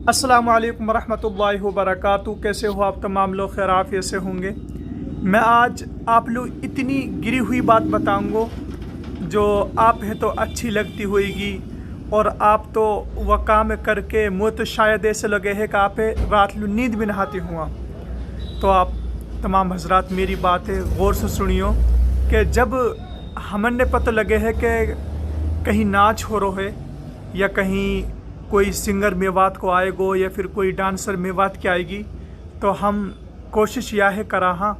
अस्सलामु अलैकुम रहमतुल्लाहि व बरकातुहू। कैसे हो आप तमाम लोग? खैर आफियत से होंगे। मैं आज आप लोग इतनी गिरी हुई बात बताऊंगा जो आप है तो अच्छी लगती होगी, और आप तो वह काम करके मुँह तो शायद ऐसे लगे है कि आप रात को नींद भी नहाती हुआ। तो आप तमाम हजरात मेरी बात है गौर से सुनियो कि जब हमने पता लगे है कि कहीं नाच हो रहा है या कहीं कोई सिंगर मेवात को आएगो या फिर कोई डांसर मेवात की आएगी, तो हम कोशिश यह है करा हाँ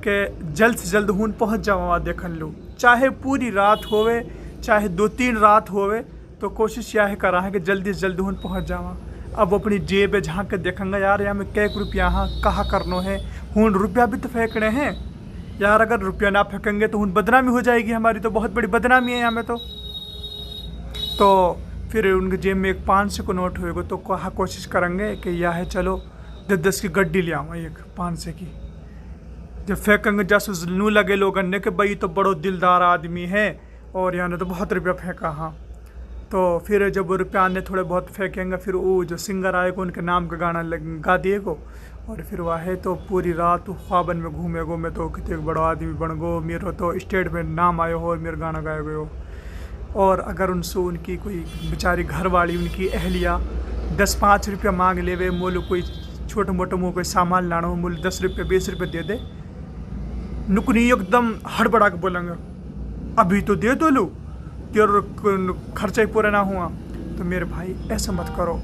कि जल्द से जल्द हूँ पहुँच जावा देखन लो, चाहे पूरी रात होवे चाहे 2-3 रात होवे, तो कोशिश यह है करा है कि जल्दी से जल्द हूँ पहुँच जावा। अब अपनी जेब है झाँक के देखेंगे यार यहाँ में कैक रुपया हाँ कहाँ करना है, हूँ रुपया भी तो फेंकने हैं यार। अगर रुपया ना फेंकेंगे तो हूँ बदनामी हो जाएगी हमारी, तो बहुत बड़ी बदनामी है यहाँ में। तो फिर उनके जेब में एक 500 का नोट होएगा तो कहा कोशिश करेंगे कि यह है चलो 10-10 की गड्डी ले आऊँ एक 500 की। जब फेंकेंगे जासूस नू लगे लोग ने कि भाई तो बड़ो दिलदार आदमी है और यहाँ ने तो बहुत रुपया फेंका हाँ। तो फिर जब रुपया ने थोड़े बहुत फेंकेंगे, फिर वो जो सिंगर आएगा उनके नाम का गाना गा दिएगो, और फिर वह है तो पूरी रात ख्वाबन में घूमेगो। मैं तो कितने बड़ा आदमी बन गो, मेरा तो स्टेट में नाम आयो हो और मेरा गाना गाए गए हो। और अगर उनसे उनकी कोई बेचारी घर वाली उनकी अहलिया 10-5 रुपया मांग लेवे, मोल कोई छोटे मोटे मुँह कोई सामान लाना हो, मोल 10 रुपये 20 रुपये दे दे, नुकनी एकदम हड़बड़ा के बोलेंगे अभी तो दे दो लो, तेरा खर्चा ही पूरा ना हुआ। तो मेरे भाई ऐसा मत करो,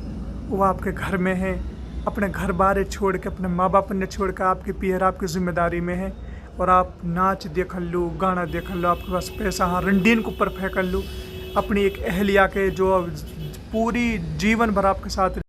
वो आपके घर में है, अपने घर बार छोड़ के अपने माँ बाप ने छोड़ के आपके पीहर आपकी जिम्मेदारी में है, और आप नाच देख लो गाना देख लो, आपके पास पैसा हाँ रंडीन के ऊपर फेंक लो, अपनी एक अहलिया के जो पूरी जीवन भर आपके साथ